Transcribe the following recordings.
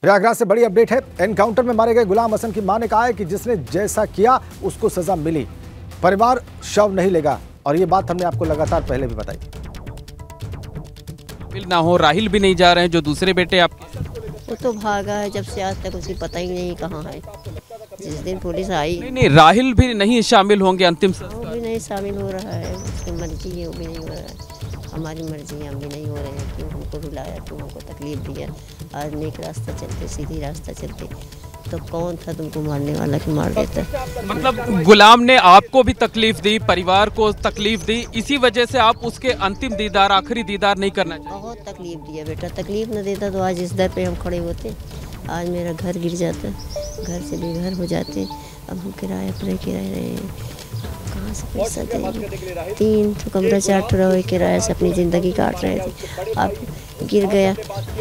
प्रयागराज से बड़ी अपडेट है। एनकाउंटर में मारे गए गुलाम हसन की मां ने कहा है कि जिसने जैसा किया उसको सजा मिली, परिवार शव नहीं लेगा, और ये बात हमने आपको लगातार पहले भी बताई। ना हो राहिल भी नहीं जा रहे हैं जो दूसरे बेटे आपके, वो तो भागा है जब से, आज तक उसे पता ही नहीं कहाँ है। जिस दिन पुलिस आई नहीं राहिल भी नहीं शामिल होंगे अंतिम वो भी नहीं शामिल हो रहा है, उसकी मर्जी है, वो भी नहीं हो रहा है। हमारी मर्जी है, हम भी नहीं हो रहे हैं। क्यों हमको रुलाया, क्यों हमको तकलीफ दिया। आज नेक रास्ता चलते, सीधी रास्ता चलते तो कौन था तुमको मारने वाला कि मार देता। मतलब गुलाम ने आपको भी तकलीफ दी, परिवार को तकलीफ दी, इसी वजह से आप उसके अंतिम दीदार, आखिरी दीदार नहीं करना चाहिए। बहुत तकलीफ दिया बेटा, तकलीफ न देता तो आज इस दर पे हम खड़े होते। आज मेरा घर गिर जाता, घर से बेघर हो जाते। अब हम किराए पर किराए रहे हैं, कहाँ से पैसा देंगे। 3 कमरा 4 रहे किराए से अपनी ज़िंदगी काट रहे थे। अब गिर गया,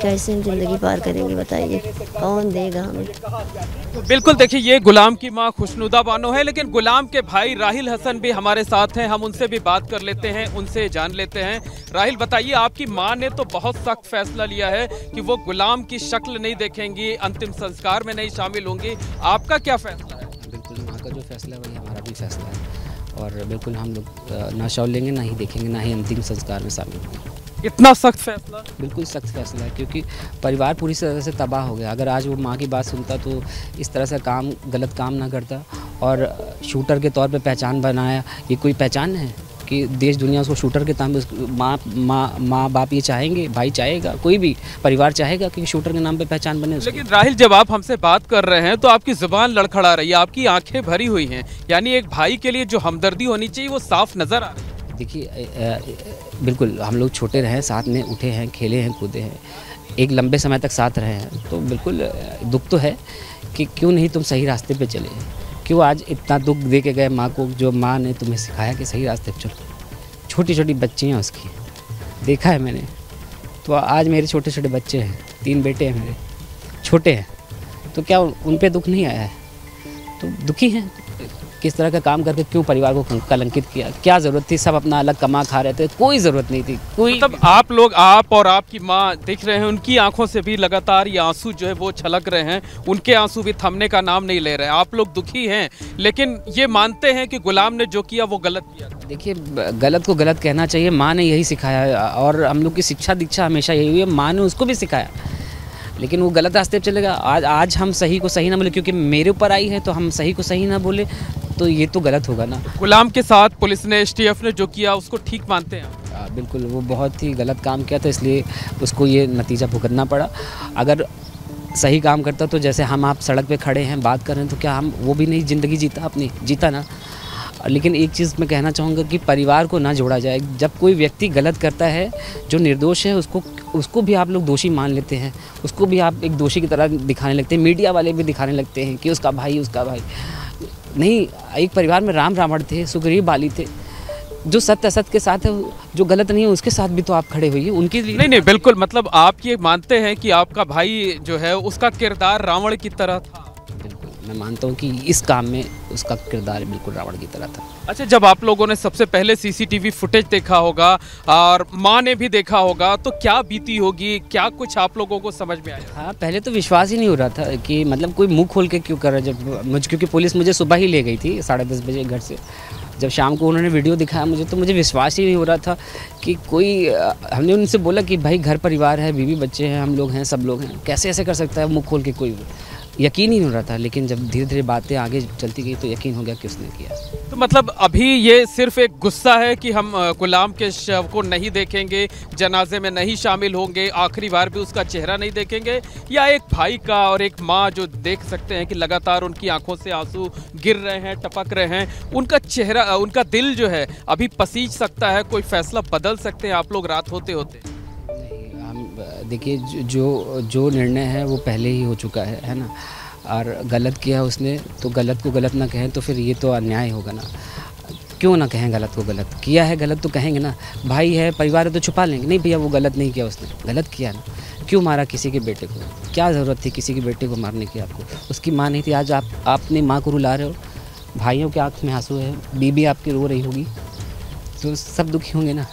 कैसे हम ज़िंदगी पार करेंगे बताइए, कौन देगा हमें। बिल्कुल, देखिए ये गुलाम की मां खुशनुदा बानो है, लेकिन गुलाम के भाई राहिल हसन भी हमारे साथ हैं। हम उनसे भी बात कर लेते हैं, उनसे जान लेते हैं। राहिल बताइए, आपकी मां ने तो बहुत सख्त फैसला लिया है कि वो गुलाम की शक्ल नहीं देखेंगी, अंतिम संस्कार में नहीं शामिल होंगी, आपका क्या फैसला है? बिल्कुल, माँ का जो फैसला है वही हमारा भी फैसला है, और बिल्कुल हम लोग ना शव लेंगे, ना ही देखेंगे, ना ही अंतिम संस्कार में शामिल होंगे। इतना सख्त फैसला? बिल्कुल सख्त फैसला है, क्योंकि परिवार पूरी तरह से तबाह हो गया। अगर आज वो माँ की बात सुनता तो इस तरह से गलत काम ना करता, और शूटर के तौर पे पहचान बनाया। ये कोई पहचान है कि देश दुनिया उसको शूटर के नाम पे, माँ बाप ये चाहेंगे, भाई चाहेगा, कोई भी परिवार चाहेगा कि शूटर के नाम पे पहचान बने उसकी। लेकिन राहिल, जब आप हमसे बात कर रहे हैं तो आपकी जुबान लड़खड़ा रही है, आपकी आंखें भरी हुई हैं, यानी एक भाई के लिए जो हमदर्दी होनी चाहिए वो साफ नजर आ रही है। देखिए, बिल्कुल हम लोग छोटे रहे, साथ में उठे हैं, खेले हैं, कूदे हैं, एक लंबे समय तक साथ रहे हैं, तो बिल्कुल दुख तो है कि क्यों नहीं तुम सही रास्ते पे चले, क्यों आज इतना दुख दे के गए माँ को, जो माँ ने तुम्हें सिखाया कि सही रास्ते पे चलो। छोटी छोटी बच्ची हैं उसकी, देखा है मैंने, तो आज मेरे छोटे छोटे बच्चे हैं, 3 बेटे हैं मेरे, छोटे हैं, तो क्या उन पे दुख नहीं आया है? तो दुखी हैं। किस तरह का काम करके क्यों परिवार को कलंकित किया, क्या ज़रूरत थी? सब अपना अलग कमा खा रहे थे, कोई ज़रूरत नहीं थी। कोई मतलब आप लोग, आप और आपकी माँ दिख रहे हैं, उनकी आंखों से भी लगातार ये आंसू जो है वो छलक रहे हैं, उनके आंसू भी थमने का नाम नहीं ले रहे हैं। आप लोग दुखी हैं, लेकिन ये मानते हैं कि गुलाम ने जो किया वो गलत किया। देखिए, गलत को गलत कहना चाहिए, माँ ने यही सिखाया, और हम लोग की शिक्षा दीक्षा हमेशा यही हुई है, माँ ने उसको भी सिखाया, लेकिन वो गलत रास्ते पर चलेगा। आज हम सही को सही ना बोले, क्योंकि मेरे ऊपर आई है तो हम सही को सही ना बोले तो ये तो गलत होगा ना। गुलाम के साथ पुलिस ने, STF ने जो किया उसको ठीक मानते हैं? बिल्कुल, वो बहुत ही गलत काम किया था, इसलिए उसको ये नतीजा भुगतना पड़ा। अगर सही काम करता तो जैसे हम आप सड़क पे खड़े हैं, बात कर रहे हैं, तो क्या हम वो भी नहीं ज़िंदगी जीता ना। लेकिन एक चीज़ मैं कहना चाहूँगा कि परिवार को ना जोड़ा जाए। जब कोई व्यक्ति गलत करता है, जो निर्दोष है, उसको भी आप लोग दोषी मान लेते हैं, उसको भी आप एक दोषी की तरह दिखाने लगते हैं। मीडिया वाले भी दिखाने लगते हैं कि उसका भाई नहीं। एक परिवार में राम रावण थे, सुग्रीव बाली थे, जो सत्य असत्य के साथ है, जो गलत नहीं है उसके साथ भी तो आप खड़े हुई उनकी। नहीं, बिल्कुल, मतलब आप ये मानते हैं कि आपका भाई जो है उसका किरदार रावण की तरह था? बिल्कुल, मैं मानता हूँ कि इस काम में उसका किरदार बिल्कुल रावण की तरह था। अच्छा, जब आप लोगों ने सबसे पहले CCTV फुटेज देखा होगा और माँ ने भी देखा होगा, तो क्या बीती होगी, क्या कुछ आप लोगों को समझ में आया? हाँ, पहले तो विश्वास ही नहीं हो रहा था कि मतलब कोई मुंह खोल के क्यों कर रहा है। क्योंकि पुलिस मुझे सुबह ही ले गई थी 10:30 बजे घर से। जब शाम को उन्होंने वीडियो दिखाया मुझे विश्वास ही नहीं हो रहा था कि कोई। हमने उनसे बोला कि भाई घर परिवार है, बीवी बच्चे हैं, हम लोग हैं, सब लोग हैं, कैसे ऐसे कर सकता है मुँह खोल के कोई? यकीन ही नहीं हो रहा था, लेकिन जब धीरे धीरे बातें आगे चलती गई तो यकीन हो गया कि उसने किया। तो मतलब अभी ये सिर्फ एक गुस्सा है कि हम गुलाम के शव को नहीं देखेंगे, जनाजे में नहीं शामिल होंगे, आखिरी बार भी उसका चेहरा नहीं देखेंगे, या एक भाई का और एक माँ जो देख सकते हैं कि लगातार उनकी आंखों से आंसू गिर रहे हैं, टपक रहे हैं, उनका चेहरा, उनका दिल जो है अभी पसीज सकता है, कोई फैसला बदल सकते हैं आप लोग रात होते होते? देखिए, जो निर्णय है वो पहले ही हो चुका है ना, और गलत किया उसने, तो गलत को गलत ना कहें तो फिर ये तो अन्याय होगा ना। क्यों ना कहें गलत को गलत? किया है गलत तो कहेंगे ना, भाई है, परिवार है, तो छुपा लेंगे नहीं भैया वो गलत नहीं किया, उसने गलत किया ना। क्यों मारा किसी के बेटे को? क्या ज़रूरत थी किसी के बेटे को मारने की? आपको उसकी माँ नहीं थी, आज आप अपनी माँ को रुला रहे हो, भाइयों के आँख में आंसू है, बीबी आपकी रो रही होगी, तो सब दुखी होंगे ना।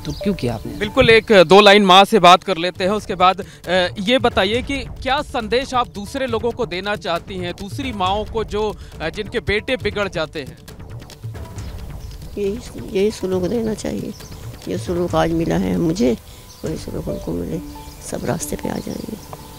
तो क्यों किया आपने? बिल्कुल, एक दो लाइन माँ से बात कर लेते हैं, उसके बाद ये बताइए कि क्या संदेश आप दूसरे लोगों को देना चाहती हैं, दूसरी माँओं को जो जिनके बेटे बिगड़ जाते हैं? यही सुलूक देना चाहिए। ये सुलूक आज मिला है मुझे, वही सुलूक उनको मिले, सब रास्ते पे आ जाएंगे।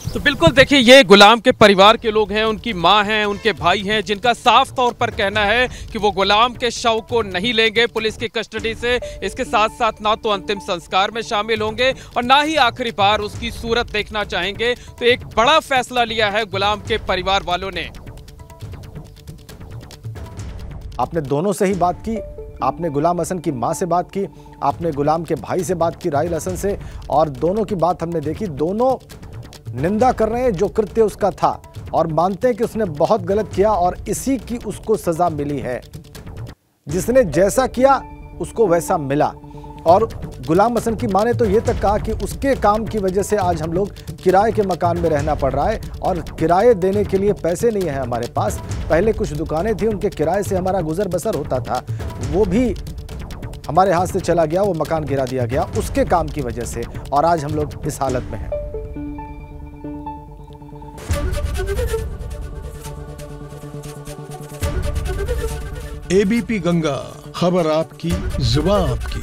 तो बिल्कुल देखिए, ये गुलाम के परिवार के लोग हैं, उनकी माँ हैं, उनके भाई हैं, जिनका साफ तौर पर कहना है कि वो गुलाम के शव को नहीं लेंगे पुलिस की कस्टडी से। इसके साथ साथ ना तो अंतिम संस्कार में शामिल होंगे और ना ही आखिरी बार उसकी सूरत देखना चाहेंगे। तो एक बड़ा फैसला लिया है गुलाम के परिवार वालों ने। आपने दोनों से ही बात की, आपने गुलाम हसन की मां से बात की, आपने गुलाम के भाई से बात की राहिल हसन से, और दोनों की बात हमने देखी। दोनों निंदा कर रहे हैं जो कृत्य उसका था और मानते हैं कि उसने बहुत गलत किया और इसी की उसको सजा मिली है। जिसने जैसा किया उसको वैसा मिला। और गुलाम हसन की मां ने तो ये तक कहा कि उसके काम की वजह से आज हम लोग किराए के मकान में रहना पड़ रहा है और किराए देने के लिए पैसे नहीं है हमारे पास। पहले कुछ दुकानें थी, उनके किराए से हमारा गुजर बसर होता था, वो भी हमारे हाथ से चला गया, वो मकान गिरा दिया गया उसके काम की वजह से, और आज हम लोग इस हालत में हैं। एबीपी गंगा, खबर आपकी, जुबान आपकी।